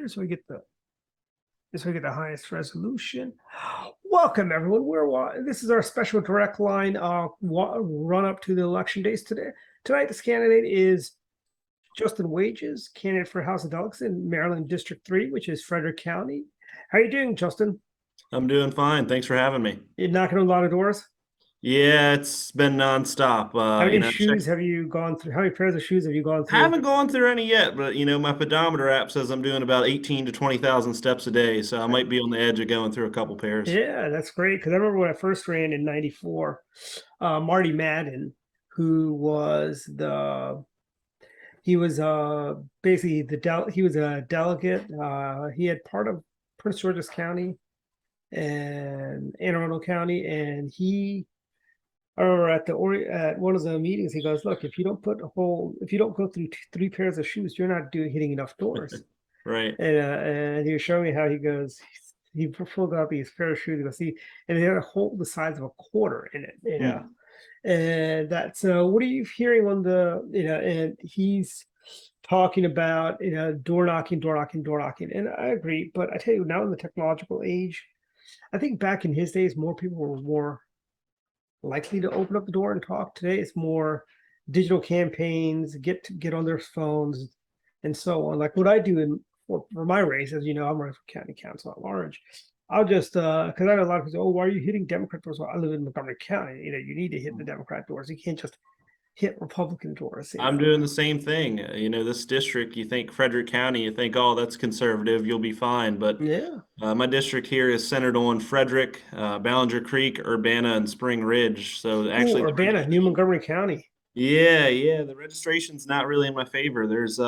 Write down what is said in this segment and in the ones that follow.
here so we get the highest resolution. Welcome everyone. This is our special direct line run up to the election days today. Tonight, this candidate is Justin Wages, candidate for House of Delegates in Maryland District 3, which is Frederick County. How are you doing, Justin? I'm doing fine. Thanks for having me. You're knocking on a lot of doors. Yeah, it's been nonstop. How many shoes have you gone through? How many pairs of shoes have you gone through? Haven't gone through any yet, but my pedometer app says I'm doing about 18 to 20,000 steps a day, so I might be on the edge of going through a couple pairs. Yeah, that's great. Because I remember when I first ran in '94, Marty Madden, who was he was basically he was a delegate. He had part of Prince George's County and Anne Arundel County, and I remember at one of the meetings, he goes, "Look, if you don't go through three pairs of shoes, you're not hitting enough doors." Right. And he was showing me how he pulled out these pair of shoes. He goes, "See," and they had a hole the size of a quarter in it. And that's what are you hearing on and he's talking about door knocking, and I agree. But I tell you, now in the technological age, I think back in his days, more people were more likely to open up the door and talk. Today it's more digital campaigns, get on their phones and so on. Like what I do for my race, as you know, I'm running for county council at large. I'll just because I know a lot of people say, "Oh, why are you hitting Democrat doors?" Well, I live in Montgomery County. You need to hit the Democrat doors. You can't just hit Republican doors. I'm doing the same thing. This district, you think Frederick County, you think, oh, that's conservative, you'll be fine. But yeah, my district here is centered on Frederick, Ballinger Creek, Urbana, and Spring Ridge. So actually, Urbana, New Montgomery County. yeah, the registration's not really in my favor. There's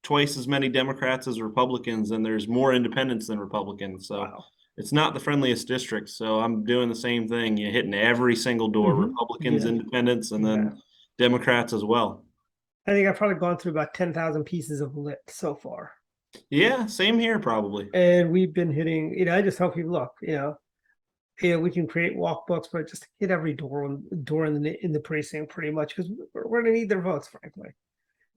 twice as many Democrats as Republicans, and there's more independents than Republicans. So Wow. it's not the friendliest district. So I'm doing the same thing. You're hitting every single door, Republicans, independents, and then Democrats as well. I think I've probably gone through about 10,000 pieces of lit so far. Yeah, same here probably. And we've been hitting, I just tell people, look, we can create walkbooks, but just hit every door in the precinct pretty much, because we're going to need their votes, frankly.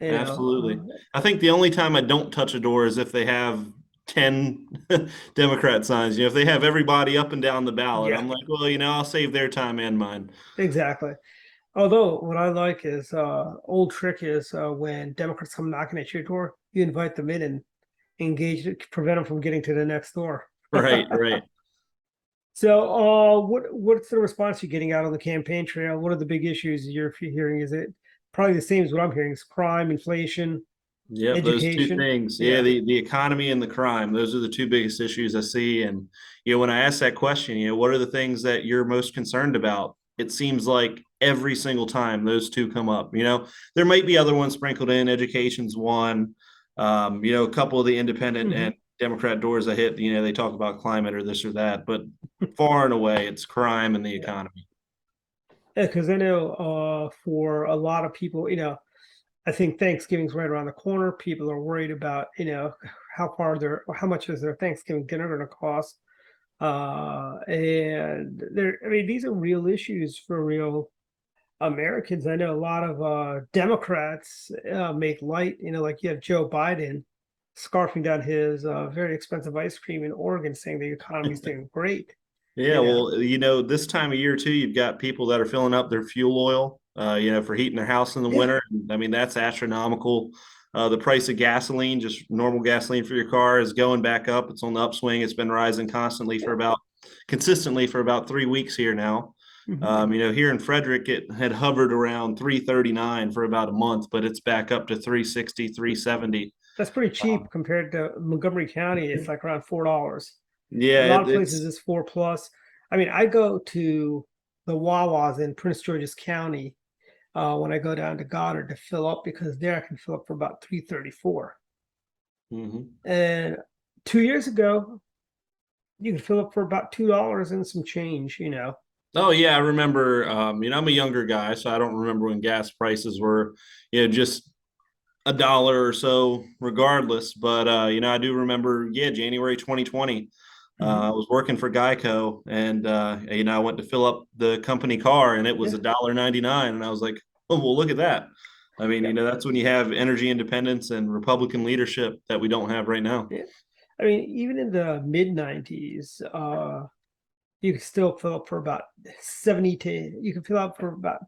Absolutely. I think the only time I don't touch a door is if they have 10 Democrat signs. If they have everybody up and down the ballot, I'm like, well, I'll save their time and mine. Exactly. Although what I like is old trick is when Democrats come knocking at your door, you invite them in and engage to prevent them from getting to the next door. Right. So what's the response you're getting out on the campaign trail? What are the big issues you're hearing? Is it probably the same as what I'm hearing? Is crime, inflation, education? Those two things. Yeah, the economy and the crime. Those are the two biggest issues I see. And when I ask that question, what are the things that you're most concerned about? It seems like every single time those two come up. There might be other ones sprinkled in. Education's one. A couple of the independent and Democrat doors I hit, they talk about climate or this or that, but far and away it's crime and the economy. Yeah, because I know for a lot of people, I think Thanksgiving's right around the corner. People are worried about, how much is their Thanksgiving dinner going to cost? And these are real issues for real Americans. I know a lot of Democrats make light, like you have Joe Biden scarfing down his very expensive ice cream in Oregon, saying the economy's doing great. Yeah, well, this time of year too, you've got people that are filling up their fuel oil, for heating their house in the winter. That's astronomical. The price of gasoline, just normal gasoline for your car, is going back up. It's on the upswing. It's been rising consistently for about 3 weeks here now. Here in Frederick, it had hovered around 339 for about a month, but it's back up to 360, 370. That's pretty cheap compared to Montgomery County. It's like around $4. Yeah, a lot of places it's 4+. I go to the Wawas in Prince George's County when I go down to Goddard to fill up, because there I can fill up for about 334. And 2 years ago, you could fill up for about $2 and some change. Oh yeah, I remember. I'm a younger guy, so I don't remember when gas prices were, just $1 or so, regardless. But I do remember, January 2020. I was working for Geico, and I went to fill up the company car, and it was $1.99, and I was like, oh well, look at that. That's when you have energy independence and Republican leadership that we don't have right now. Yeah. I mean, even in the mid 90s, you could still fill up for about 70 to, you can fill up for about,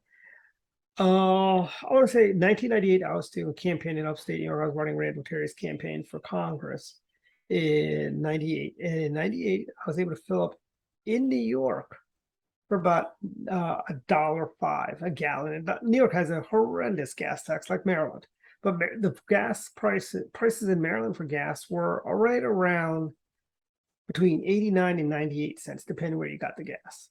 I want to say 1998, I was doing a campaign in upstate New York. I was running Randall Terry's campaign for Congress in 98. And in 98, I was able to fill up in New York for about $1.05 a gallon. And New York has a horrendous gas tax like Maryland. But the gas prices in Maryland for gas were right around between 89 and 98 cents, depending where you got the gas.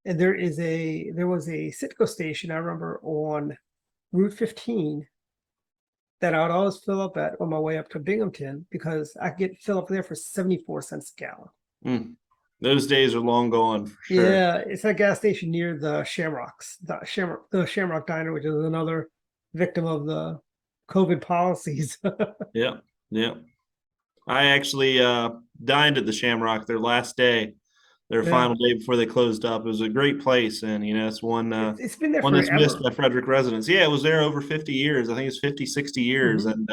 And there was a Citgo station, I remember, on Route 15 that I would always fill up at on my way up to Binghamton because I could fill up there for 74 cents a gallon. Those days are long gone for sure. Yeah, it's a gas station near the Shamrocks, the Shamrock Diner, which is another victim of the COVID policies. Yeah. I actually dined at the Shamrock their last day, their final day before they closed up. It was a great place, and it's one it's been there one that's forever. missed by Frederick residents. Yeah, it was there over 50 years. I think it's 50, 60 years, and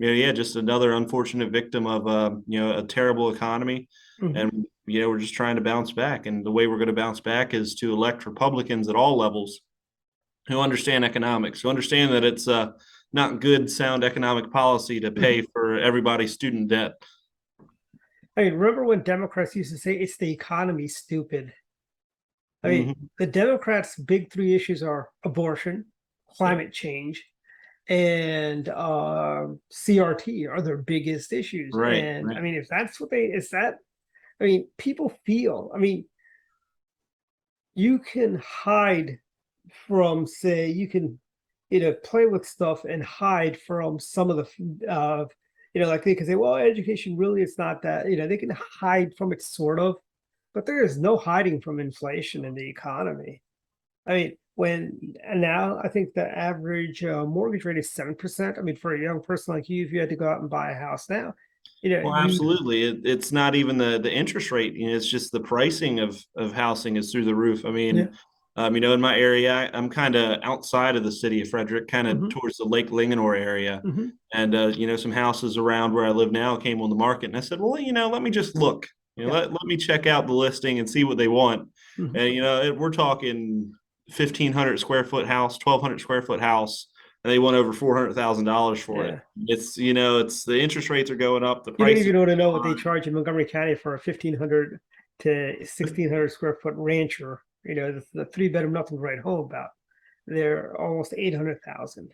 just another unfortunate victim of a terrible economy. And we're just trying to bounce back, and the way we're going to bounce back is to elect Republicans at all levels who understand economics, who understand that it's not good, sound economic policy to pay for everybody's student debt. I mean, remember when Democrats used to say it's the economy, stupid? I mean, the Democrats' big three issues are abortion, climate change, and CRT are their biggest issues. Right. I mean, if that's what I mean, people feel, I mean, you can hide from, say, you can play with stuff and hide from some of the like they can say, well, education really it's not that, they can hide from it sort of, but there is no hiding from inflation in the economy. I mean, now I think the average mortgage rate is 7%. I mean, for a young person like you, if you had to go out and buy a house now, well, absolutely. It's not even the interest rate. It's just the pricing of housing is through the roof. I mean, in my area, I'm kind of outside of the city of Frederick, kind of towards the Lake Linganore area. And, some houses around where I live now came on the market. And I said, well, let me just look. Let me check out the listing and see what they want. And, we're talking 1,500 square foot house, 1,200 square foot house. And they want over $400,000 for it. It's it's the interest rates are going up. The price. You don't even want to know what they charge in Montgomery County for a 1,500 to 1,600 square foot rancher. The 3-bedroom, nothing to write home about. They're almost 800,000.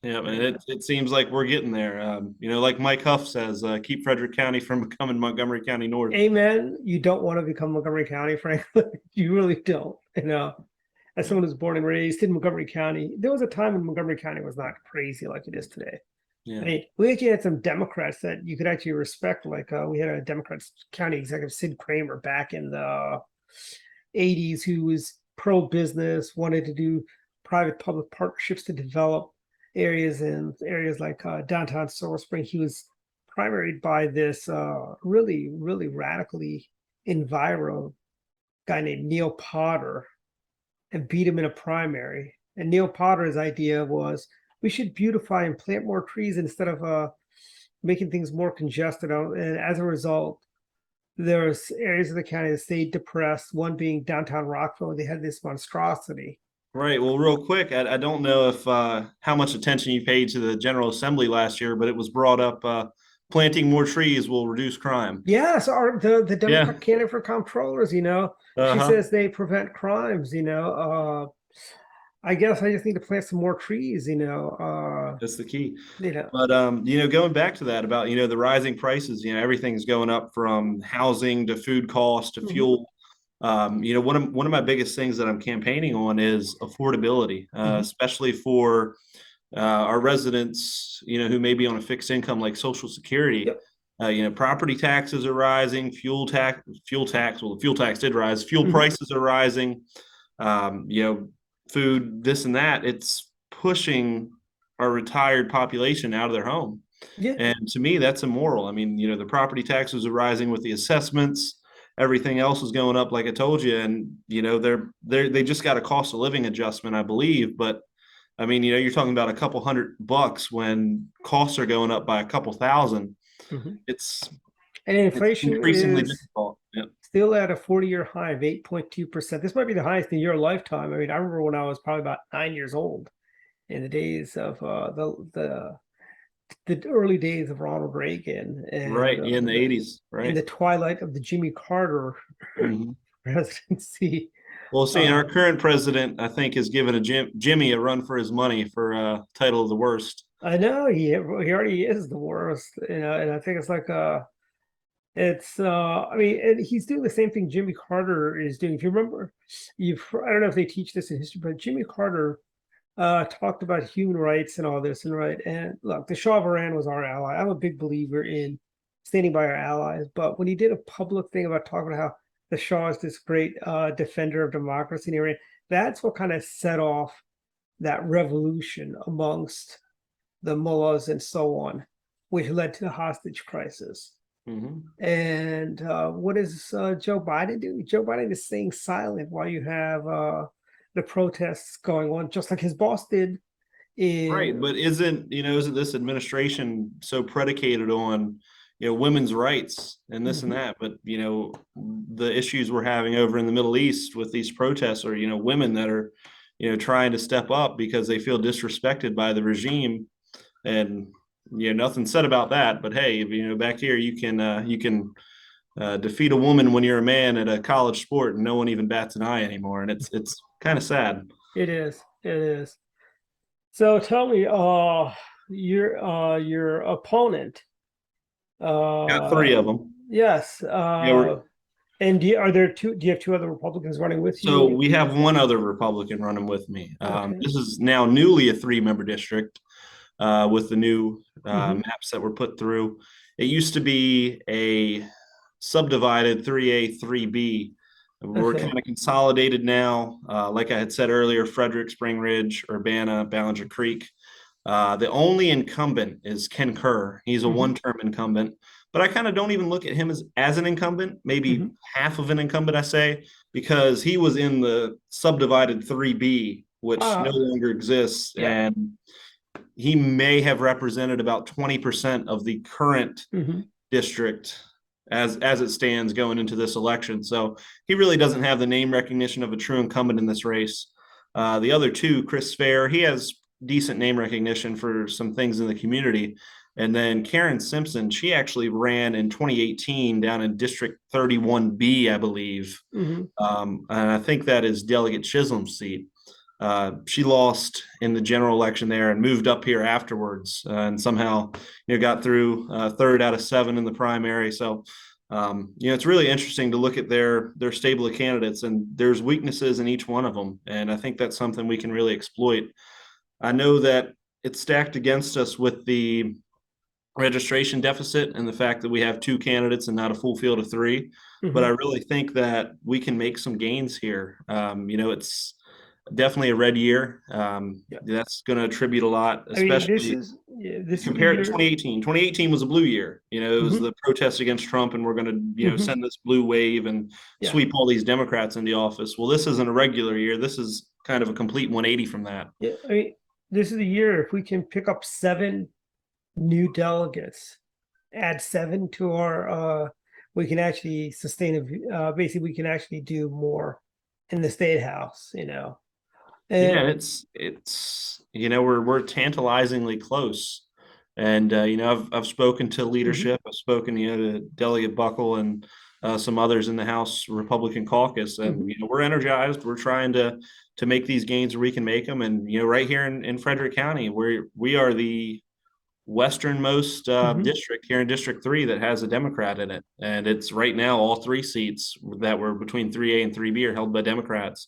Yeah, and it seems like we're getting there. Like Mike Huff says, keep Frederick County from becoming Montgomery County North. Amen. You don't want to become Montgomery County, frankly. You really don't. As someone who's born and raised in Montgomery County, there was a time when Montgomery County was not crazy like it is today. Yeah. I mean, we actually had some Democrats that you could actually respect. Like we had a Democrat county executive, Sid Kramer, back in the 80s, who was pro-business, wanted to do private-public partnerships to develop areas like downtown Silver Spring. He was primaried by this really, really radically enviro guy named Neil Potter, and beat him in a primary. And Neil Potter's idea was we should beautify and plant more trees instead of making things more congested. And as a result, there's areas of the county that stayed depressed, one being downtown Rockville, where they had this monstrosity. Right. Well, real quick, I don't know if how much attention you paid to the General Assembly last year, but it was brought up planting more trees will reduce crime. Yeah, so the Democrat candidate for comptrollers, she says they prevent crimes, I guess I just need to plant some more trees, That's the key. But going back to that about the rising prices, everything's going up from housing to food costs to fuel. One of my biggest things that I'm campaigning on is affordability, especially for our residents, who may be on a fixed income like Social Security. Property taxes are rising, fuel tax. Well, the fuel tax did rise. Fuel prices are rising. Food, this and that. It's pushing our retired population out of their home. And to me, that's immoral. I mean, the property taxes are rising with the assessments. Everything else is going up, like I told you, and they just got a cost of living adjustment, I believe. But I mean, you're talking about a couple $100 when costs are going up by a couple thousand. It's And It's inflation increasingly is difficult. Yep. still at a 40-year high of 8.2%. This might be the highest in your lifetime. I mean, I remember when I was probably about 9 years old in the days of the early days of Ronald Reagan and Right. Yeah, in the 80s. in Right. the twilight of the Jimmy Carter Mhm. presidency. Well, see, our current president, I think, has given Jimmy a run for his money for title of the worst. I know he already is the worst, and I think it's like it's I mean, and he's doing the same thing Jimmy Carter is doing. If you remember, I don't know if they teach this in history, but Jimmy Carter talked about human rights and all this, and right. And look, the Shah of Iran was our ally. I'm a big believer in standing by our allies. But when he did a public thing about talking about how the Shah is this great defender of democracy in Iran, that's what kind of set off that revolution amongst the mullahs and so on, which led to the hostage crisis. Mhm. And what is Joe Biden doing? Joe Biden is staying silent while you have the protests going on, just like his boss did. Right, but isn't this administration so predicated on, women's rights and this and Mhm. that? But, the issues we're having over in the Middle East with these protests are, women that are, trying to step up because they feel disrespected by the regime. And, nothing said about that. But hey, back here you can defeat a woman when you're a man at a college sport and no one even bats an eye anymore. And it's kind of sad. It is. It is. So tell me, your opponent. Got three Uh, of them. yes. Yeah, And are there two? Do you have two other Republicans running with so you? we have one other Republican running with me. Okay. This is now newly a three-member district with the new Hmm. maps that were put through. It used to be a subdivided 3A, 3B. We're Okay. kind of consolidated now. Like I had said earlier, Frederick, Spring Ridge, Urbana, Ballinger Creek. The only incumbent is Ken Kerr. He's a Hmm. one-term incumbent, but I kind of don't even look at him as an incumbent, maybe Hmm. half of an incumbent, I say, because he was in the subdivided 3B, which no Uh, longer exists. yeah. And he may have represented about 20% of the current Hmm. district as it stands going into this election. So he really doesn't have the name recognition of a true incumbent in this race. The other two, Chris Fair, he has decent name recognition for some things in the community. And then Karen Simpson, she actually ran in 2018 down in District 31B, I believe. Hmm. And I think that is Delegate Chisholm's seat. She lost in the general election there and moved up here afterwards, and somehow got through third out of seven in the primary. So it's really interesting to look at their stable of candidates, and there's weaknesses in each one of them, and I think that's something we can really exploit. I know that it's stacked against us with the registration deficit and the fact that we have two candidates and not a full field of three. But I Hmm. really think that we can make some gains here. It's definitely a red year. Yeah. That's going to attribute a lot, I mean, this especially is yeah, this is the compared to year. 2018. 2018 was a blue year. It was Hmm. the protest against Trump, and we're going to, Hmm. send this blue wave and Yeah. sweep all these Democrats into office. Well, this isn't a regular year. This is kind of a complete 180 from that. Yeah. I mean, this is the year if we can pick up 7 new delegates, add 7 to our we can actually basically we can actually do more in the state house. Yeah, And it's we're tantalizingly close, and I've spoken to mhm, leadership. I've spoken to Delegate Buckle and some others in the House Republican caucus, and mhm, we're energized. We're trying to make these gains where we can make them, and right here in Frederick County, we are the westernmost mhm, district here in District 3 that has a Democrat in it. And it's right now all three seats that were between 3A and 3B are held by Democrats.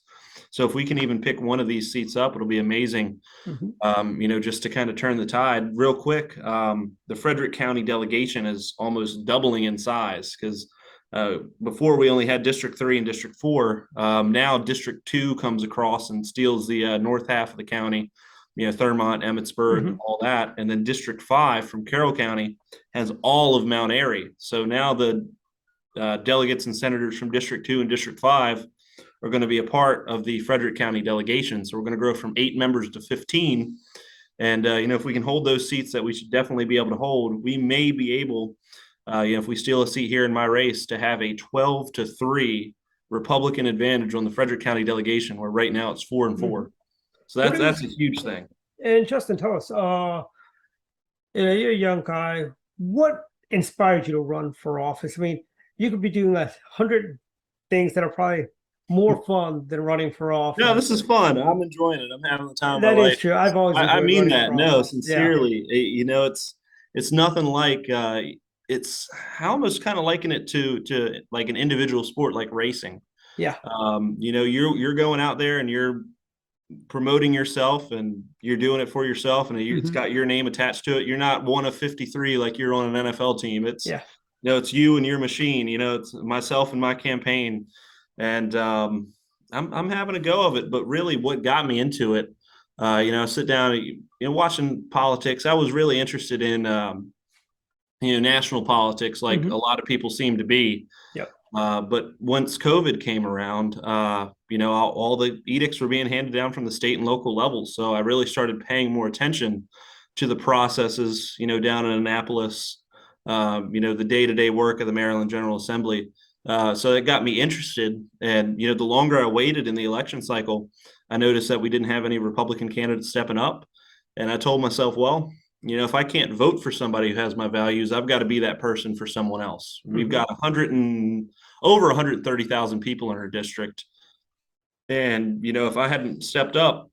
So if we can even pick one of these seats up, it'll be amazing, mhm, just to kind of turn the tide real quick. The Frederick County delegation is almost doubling in size because before we only had District 3 and District 4. Now District 2 comes across and steals the north half of the county, Thurmont, Emmitsburg, mhm, all that. And then District 5 from Carroll County has all of Mount Airy. So now the delegates and senators from District 2 and District 5 are going to be a part of the Frederick County delegation. So we're going to grow from 8 members to 15. And, if we can hold those seats that we should definitely be able to hold, we may be able if we steal a seat here in my race, to have a 12-3 Republican advantage on the Frederick County delegation, where right now it's 4-4. So that's a huge thing. And Justin, tell us, you're a young guy. What inspired you to run for office? I mean, you could be doing 100 things that are probably more fun than running for office. No, this is fun. I'm enjoying it. I'm having the time of That my is life. true. I've always enjoyed I mean running that. for No, office. sincerely. It's nothing like it's I almost kind of liken it to like an individual sport like racing. Yeah. You're going out there and you're promoting yourself and you're doing it for yourself, and it's got your name attached to it. You're not one of 53 like you're on an NFL team. It's it's you and your machine. It's myself and my campaign, and I'm having a go of it. But really, what got me into it, sit down, watching politics. I was really interested in national politics, like a lot of people seem to be. Yep. But once COVID came around, all the edicts were being handed down from the state and local levels. So I really started paying more attention to the processes, down in Annapolis, the day-to-day work of the Maryland General Assembly. So it got me interested. And, the longer I waited in the election cycle, I noticed that we didn't have any Republican candidates stepping up. And I told myself, well, if I can't vote for somebody who has my values, I've got to be that person for someone else. We've got over 130,000 people in our district. And, if I hadn't stepped up,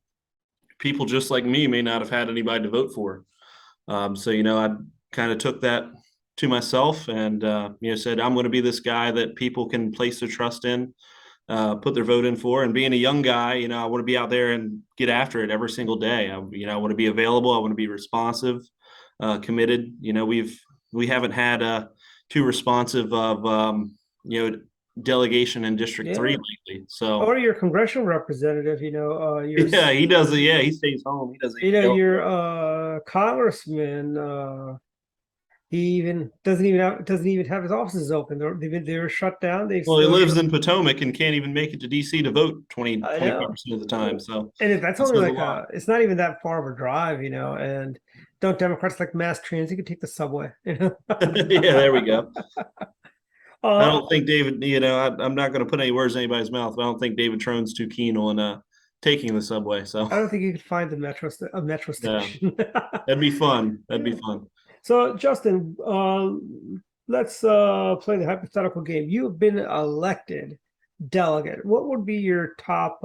people just like me may not have had anybody to vote for. So, I kind of took that to myself and, said, I'm going to be this guy that people can place their trust in, put their vote in for. And being a young guy, I want to be out there and get after it every single day. I want to be available. I want to be responsive, committed. We haven't had too responsive of, delegation in District 3 lately. So, or your congressional representative, he does it. Yeah, he stays home. He doesn't. Your congressman. He even doesn't even have his offices open. They're shut down. He lives in Potomac and can't even make it to DC to vote 25% of the time. So, and that's only it's not even that far of a drive, and don't Democrats like mass transit? You can take the subway, Yeah, there we go. I don't think David, I'm not going to put any words in anybody's mouth, but I don't think David Trone's too keen on taking the subway. So I don't think you could find a metro station. That'd be fun. That'd be fun. So, Justin, let's play the hypothetical game. You've been elected delegate. What would be your top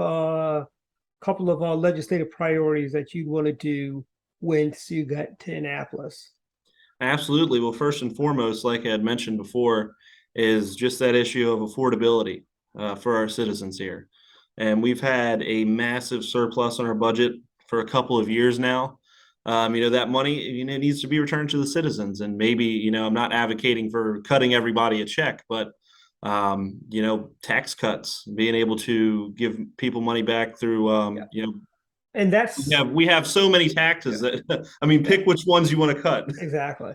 couple of legislative priorities that you'd want to do once you get to Annapolis? Absolutely. Well, first and foremost, like I had mentioned before, is just that issue of affordability for our citizens here. And we've had a massive surplus on our budget for a couple of years now. That money, needs to be returned to the citizens. And maybe, I'm not advocating for cutting everybody a check, but, tax cuts, being able to give people money back through, and that's we have so many taxes that pick which ones you want to cut. Exactly.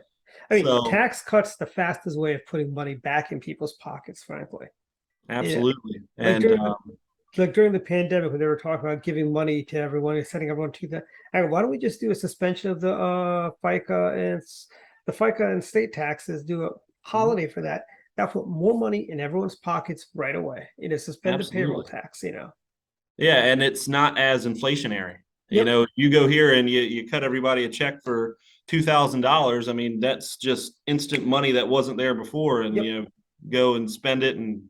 Tax cuts the fastest way of putting money back in people's pockets, frankly. Absolutely. During the pandemic, when they were talking about giving money to everyone and sending everyone to that, why don't we just do a suspension of the FICA and state taxes? Do a holiday for that. That'll put more money in everyone's pockets right away. Suspend the payroll tax. Yeah, and it's not as inflationary. Yep. You go here and you cut everybody a check for $2,000. That's just instant money that wasn't there before, and go and spend it, and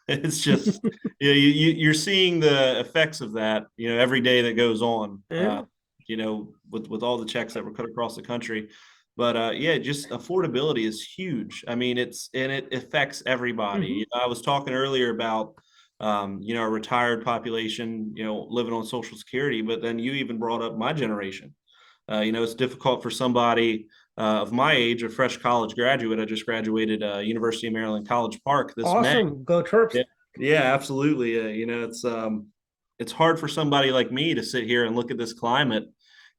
it's just you're seeing the effects of that every day that goes on. With all the checks that were cut across the country. But just affordability is huge. It affects everybody. I was talking earlier about a retired population, living on Social Security, but then you even brought up my generation. It's difficult for somebody of my age, a fresh college graduate. I just graduated University of Maryland College Park this May. Go Terps. Yeah, absolutely. It's hard for somebody like me to sit here and look at this climate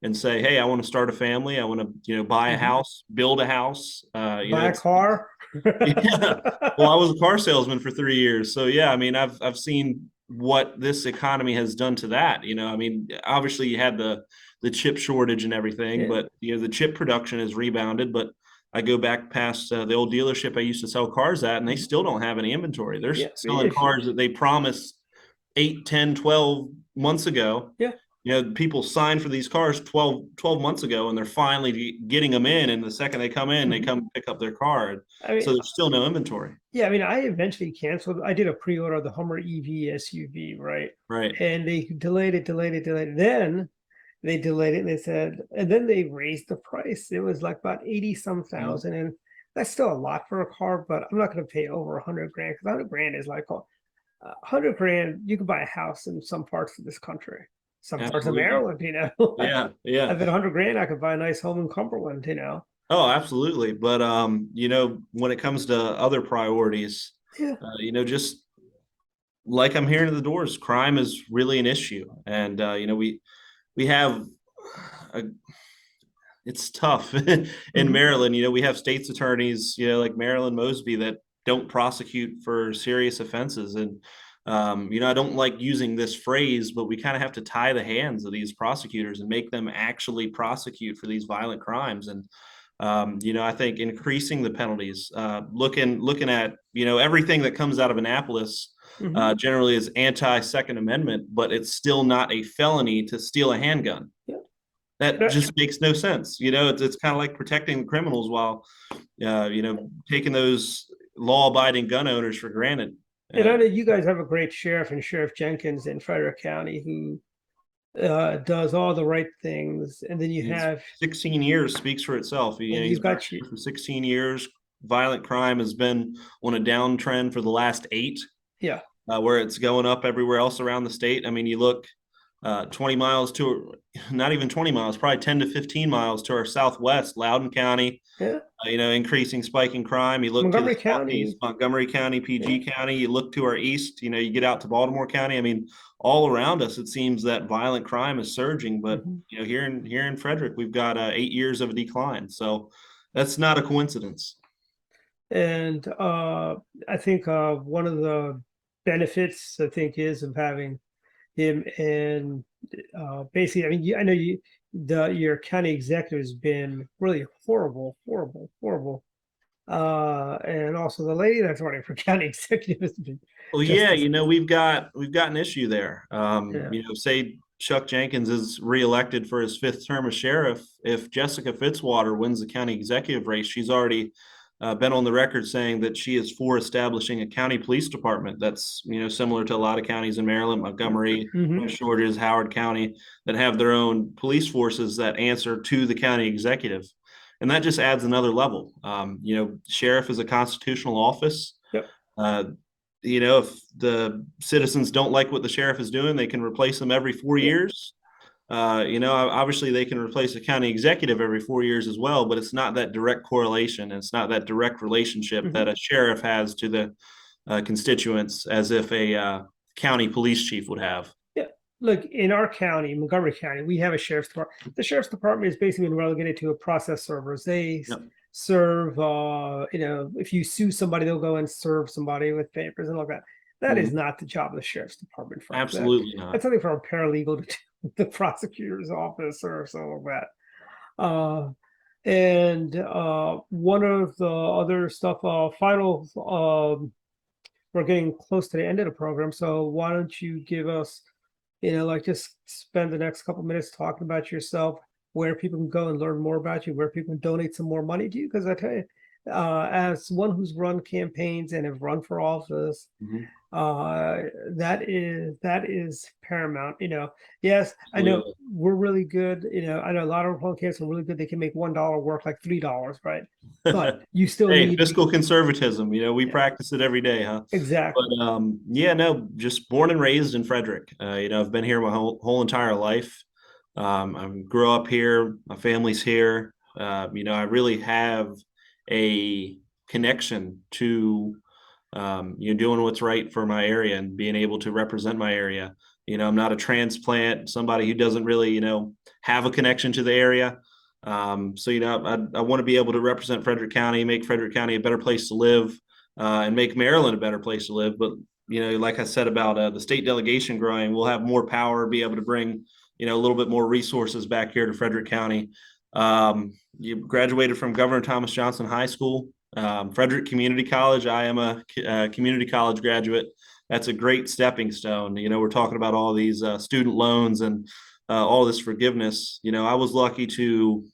and say, hey, I want to start a family. I want to, buy a house, build a house, buy a car. Yeah. Well, I was a car salesman for 3 years. So yeah, I've seen what this economy has done to that. Obviously you had the chip shortage and everything, but the chip production has rebounded, but I go back past the old dealership I used to sell cars at, and they still don't have any inventory. They're Yeah. selling cars that they promised 8, 10, 12 months ago. Yeah. People signed for these cars 12 months ago, and they're finally getting them in. And the second they come in, they come pick up their car. I mean, so there's still no inventory. Yeah, I mean, I eventually canceled. I did a pre-order of the Hummer EV SUV, right? Right. And they delayed it. Then they delayed it, and they said, and then they raised the price. It was like about 80 some thousand, and that's still a lot for a car. But I'm not going to pay over 100 grand, because 100 grand is like 100 grand. You can buy a house in some parts of this country, some parts of Maryland. Yeah, yeah. I bet 100 grand, I could buy a nice home in Cumberland. Oh, absolutely. But when it comes to other priorities, just like I'm hearing at the doors, crime is really an issue, and we have it's tough in Maryland. We have state's attorneys, like Marilyn Mosby, that don't prosecute for serious offenses, and I don't like using this phrase, but we kind of have to tie the hands of these prosecutors and make them actually prosecute for these violent crimes. And I think increasing the penalties, looking at everything that comes out of Annapolis generally is anti-Second Amendment, but it's still not a felony to steal a handgun. Yeah. That just makes no sense. It's kind of like protecting the criminals while taking those law-abiding gun owners for granted. And I know you guys have a great sheriff, and Sheriff Jenkins in Frederick County, who does all the right things. And then you have 16 years speaks for itself. He's got for 16 years. Violent crime has been on a downtrend for the last 8. Yeah. Where it's going up everywhere else around the state. I mean, you look 20 miles to, not even 20 miles, probably 10 to 15 miles to our southwest, Loudoun County. Yeah. Increasing spike in crime. You look Montgomery to the County, Montgomery County, PG County. You look to our east. You get out to Baltimore County. I mean, all around us, it seems that violent crime is surging. But here in Frederick, we've got 8 years of a decline. So that's not a coincidence. And I think one of the benefits, I think, is of having him, and basically, I mean, I know your county executive has been really horrible. And also the lady that's running for county executive has been. Well, we've got an issue there. Say Chuck Jenkins is reelected for his 5th term as sheriff. If Jessica Fitzwater wins the county executive race, she's already been on the record saying that she is for establishing a county police department that's similar to a lot of counties in Maryland, Montgomery, Shorters, Howard County, that have their own police forces that answer to the county executive, and that just adds another level. Sheriff is a constitutional office. Yep. If the citizens don't like what the sheriff is doing, they can replace them every 4 years. Obviously they can replace a county executive every 4 years as well, but it's not that direct correlation. It's not that direct relationship that a sheriff has to the constituents as if a county police chief would have. Yeah. Look, in our county, Montgomery County, we have a sheriff's department. The sheriff's department is basically been relegated to a process servers. They serve, if you sue somebody, they'll go and serve somebody with papers and all that. That is not the job of the sheriff's department. Absolutely not. That's something for a paralegal to do. The prosecutor's office or something like that. And one of the other stuff, we're getting close to the end of the program, so why don't you give us, just spend the next couple minutes talking about yourself, where people can go and learn more about you, where people can donate some more money to you, because I tell you, as one who's run campaigns and have run for office, that is paramount. Yes, I know we're really good. I know a lot of Republicans are really good. They can make $1 work like $3, right? But you still need fiscal conservatism. We practice it every day, huh? Exactly. But just born and raised in Frederick. I've been here my whole entire life. I grew up here. My family's here. I really have a connection to doing what's right for my area and being able to represent my area. I'm not a transplant, somebody who doesn't really, have a connection to the area. I want to be able to represent Frederick County, make Frederick County a better place to live, and make Maryland a better place to live. But, like I said about the state delegation growing, we'll have more power, be able to bring, a little bit more resources back here to Frederick County. You graduated from Governor Thomas Johnson High School, Frederick Community College. I am a community college graduate. That's a great stepping stone. We're talking about all these student loans and all this forgiveness. I was lucky to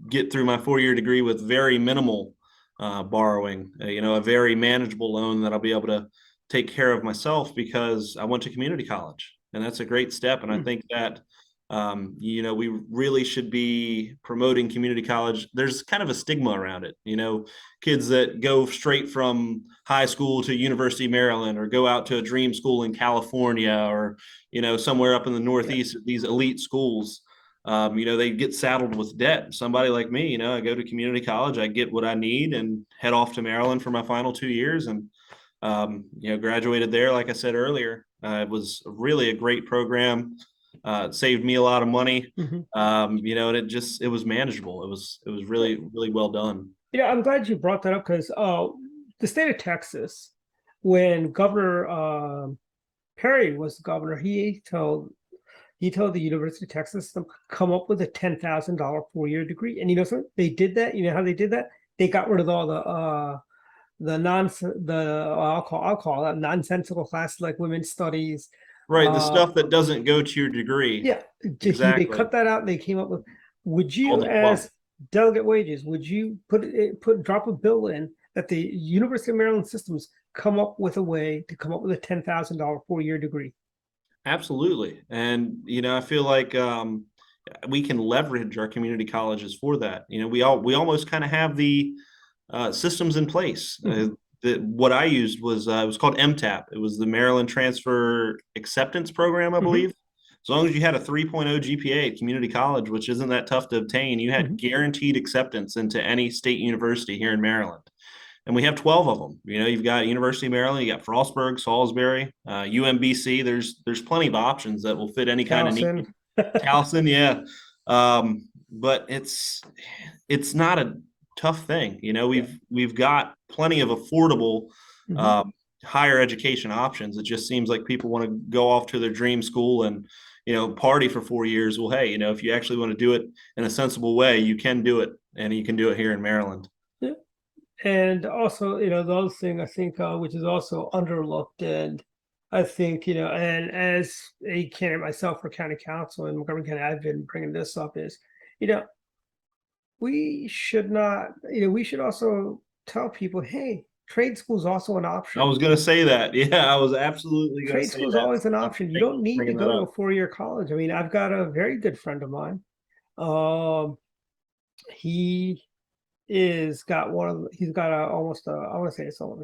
get through my 4-year degree with very minimal borrowing, a very manageable loan that I'll be able to take care of myself because I went to community college. And that's a great step. And I think that, we really should be promoting community college. There's kind of a stigma around it. Kids that go straight from high school to University of Maryland or go out to a dream school in California or, somewhere up in the Northeast, these elite schools. They get saddled with debt. Somebody like me, I go to community college, I get what I need and head off to Maryland for my final 2 years and, graduated there. Like I said earlier, it was really a great program. It saved me a lot of money. And it was manageable. It was really, really well done. I'm glad you brought that up because the state of Texas, when Governor Perry was governor, he told the University of Texas to come up with a $10,000 4-year degree. And something? They did that. You know how they did that? They got rid of all I'll call that nonsensical classes like women's studies. Right. The stuff that doesn't go to your degree. Yeah. Exactly. They cut that out and they came up with, would you, as delegate wages, would you drop a bill in that the University of Maryland systems come up with a way to come up with a $10,000 4-year degree? Absolutely. And, I feel like we can leverage our community colleges for that. We almost kind of have the systems in place. What I used was it was called MTAP. It was the Maryland Transfer Acceptance Program, I believe. As long as you had a 3.0 GPA at community college, which isn't that tough to obtain, you had guaranteed acceptance into any state university here in Maryland. And we have 12 of them. You've got University of Maryland, you got Frostburg, Salisbury, UMBC. There's plenty of options that will fit any kind of need. Towson, yeah. But it's not a tough thing. We've got plenty of affordable higher education options. It just seems like people want to go off to their dream school and party for 4 years. Well, hey, if you actually want to do it in a sensible way, you can do it, and you can do it here in Maryland. Yeah. And also, the other thing I think, which is also underlooked, and I think, and as a candidate myself for county council in Montgomery County, I've been bringing this up is, we should not, we should also tell people, hey, trade school is also an option. I was going to say that. Yeah, I was absolutely going to say that. Trade school is always an option. You don't need to go to a 4-year college. I mean, I've got a very good friend of mine. He he's got almost I want to say it's a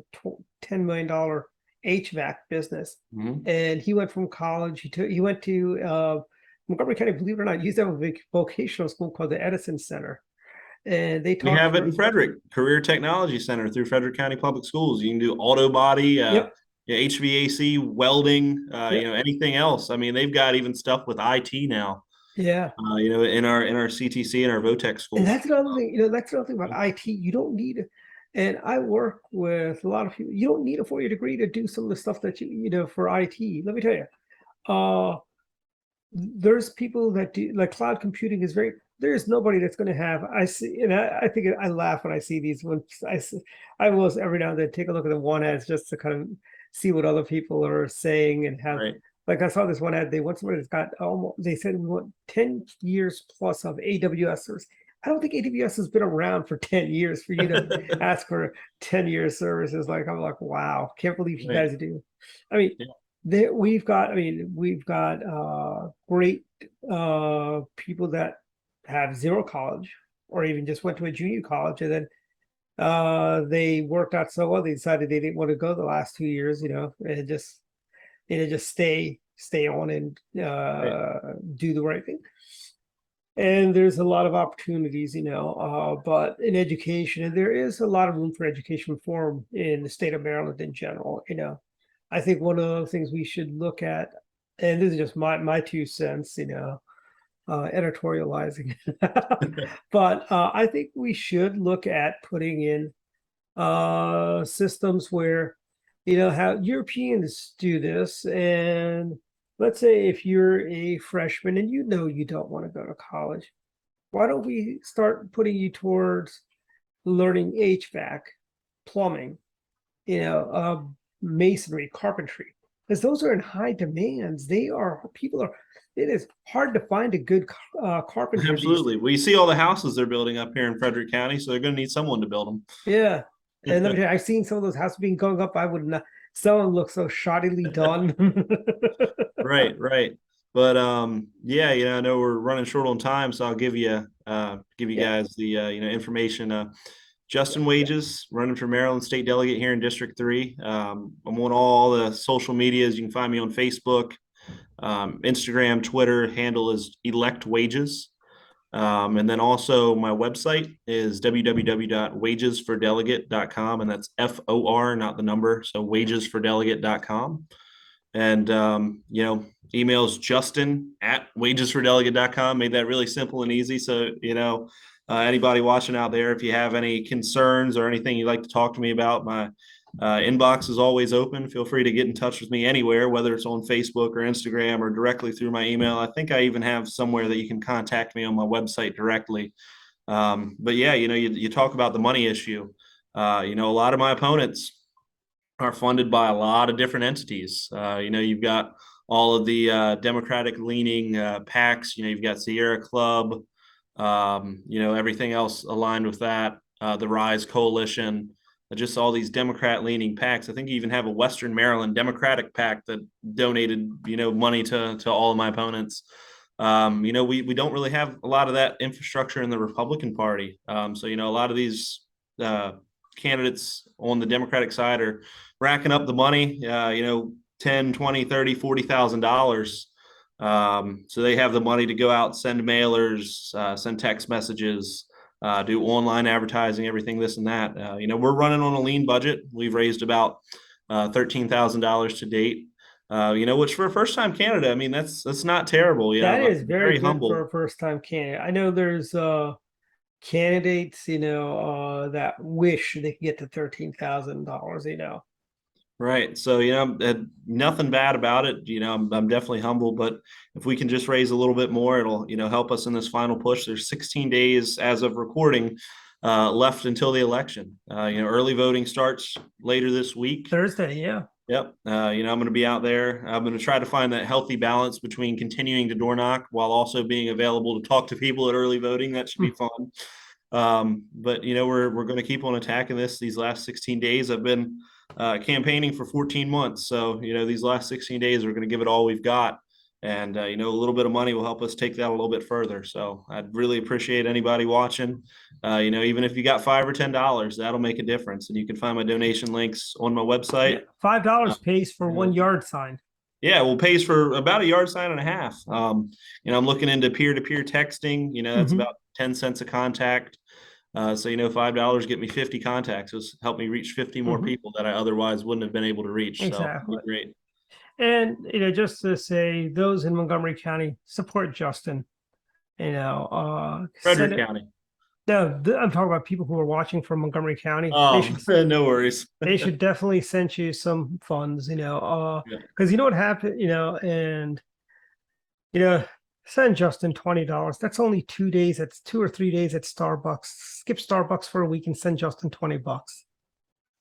$10 million HVAC business. And he went from college. He went to Montgomery County, believe it or not, used to have a vocational school called the Edison Center. And we have it in Frederick, Career Technology Center through Frederick County Public Schools. You can do auto body, HVAC, welding, anything else. I mean, they've got even stuff with IT now. Yeah. In our CTC and our VOTEC schools. And that's another thing. That's another thing about IT. You don't need it. And I work with a lot of people. You don't need a 4-year degree to do some of the stuff that for IT. Let me tell you. There's people that do, like, cloud computing is there's nobody that's going to have, I see, and I think I laugh when I see these ones. I will every now and then take a look at the one ads just to kind of see what other people are saying and have, like I saw this one ad, they want somebody that's got they said we want 10 years plus of AWS service. I don't think AWS has been around for 10 years for you to ask for 10-year services. I'm like, wow, can't believe you guys do. I mean, we've got great people that have zero college or even just went to a junior college, and then they worked out so well they decided they didn't want to go the last 2 years, and just stay on and do the right thing. And there's a lot of opportunities, but in education, and there is a lot of room for education reform in the state of Maryland in general. I think one of the things we should look at, and this is just my 2 cents, editorializing, but I think we should look at putting in systems where, how Europeans do this. And let's say if you're a freshman and you don't want to go to college, why don't we start putting you towards learning HVAC, plumbing, masonry, carpentry, because those are in high demands. It is hard to find a good carpenter these Absolutely. days. Well, you see all the houses they're building up here in Frederick County, so they're going to need someone to build Yeah. And let me them. tell you, I've seen some of those houses being going up. I would not, some of them look so shoddily done. Right, right. But yeah, I know we're running short on time, so I'll give you Yeah. guys the information. Justin Wages, running for Maryland State Delegate here in District 3. I'm on all the social medias. You can find me on Facebook, Instagram, Twitter. Handle is Elect Wages. And then also my website is www.wagesfordelegate.com, and that's FOR, not the number. So wagesfordelegate.com. And, emails justin@wagesfordelegate.com. Made that really simple and easy. So, anybody watching out there, if you have any concerns or anything you'd like to talk to me about, my inbox is always open. Feel free to get in touch with me anywhere, whether it's on Facebook or Instagram or directly through my email. I think I even have somewhere that you can contact me on my website directly. But yeah, you talk about the money issue. A lot of my opponents are funded by a lot of different entities. You've got all of the Democratic leaning PACs. You've got Sierra Club, everything else aligned with that, the Rise Coalition, just all these Democrat leaning PACs. I think you even have a Western Maryland Democratic PAC that donated, money to all of my opponents. We don't really have a lot of that infrastructure in the Republican Party. So, a lot of these candidates on the Democratic side are racking up the money, 10, 20, 30, $40,000. So they have the money to go out, send mailers, send text messages, do online advertising, everything, this and that. We're running on a lean budget. We've raised about $13,000 to date. Which for a first-time candidate, I mean, that's not terrible. That I'm is very very good humble. for a first time candidate. I know there's candidates, that wish they could get to $13,000. Right. So, nothing bad about it. I'm definitely humble, but if we can just raise a little bit more, it'll, help us in this final push. There's 16 days as of recording left until the election. Early voting starts later this week. Thursday, yeah. Yep. I'm going to be out there. I'm going to try to find that healthy balance between continuing to door knock while also being available to talk to people at early voting. That should be fun. But we're going to keep on attacking these last 16 days. I've been campaigning for 14 months. So, these last 16 days, we're going to give it all we've got. And, a little bit of money will help us take that a little bit further. So I'd really appreciate anybody watching. Even if you got $5 or $10, that'll make a difference. And you can find my donation links on my website. Yeah, $5 pays for 1 yard sign. Yeah, well, pays for about a yard sign and a half. I'm looking into peer-to-peer texting. That's about 10 cents a contact. So, $5 get me 50 contacts. It's helped me reach 50 more people that I otherwise wouldn't have been able to reach. Exactly. So, great. And, just to say, those in Montgomery County, support Justin. Frederick County. No, I'm talking about people who are watching from Montgomery County. Oh, no worries. They should definitely send you some funds, because you know what happened, and, send Justin $20. That's only 2 days. That's 2 or 3 days at Starbucks. Skip Starbucks for a week and send Justin $20.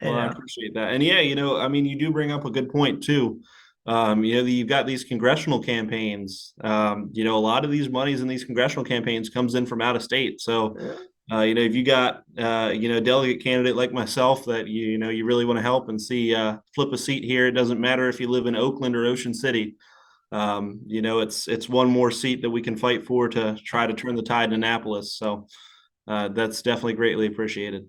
Well, I appreciate that. And yeah, you do bring up a good point too. You've got these congressional campaigns. A lot of these monies in these congressional campaigns comes in from out of state. So, if you got, a delegate candidate like myself that, you really want to help and see flip a seat here. It doesn't matter if you live in Oakland or Ocean City. It's one more seat that we can fight for to try to turn the tide in Annapolis. So that's definitely greatly appreciated.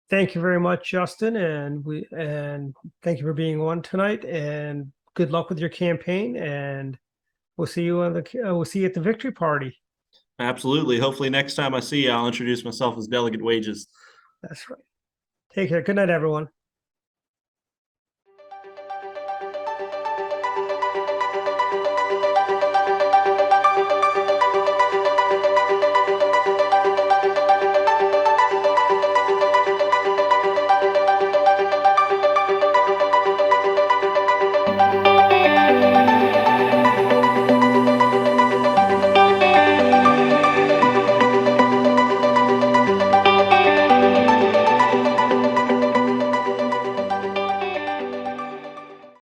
Thank you very much, Justin, and thank you for being on tonight. And good luck with your campaign. And we'll see you we'll see you at the victory party. Absolutely. Hopefully, next time I see you, I'll introduce myself as Delegate Wages. That's right. Take care. Good night, everyone.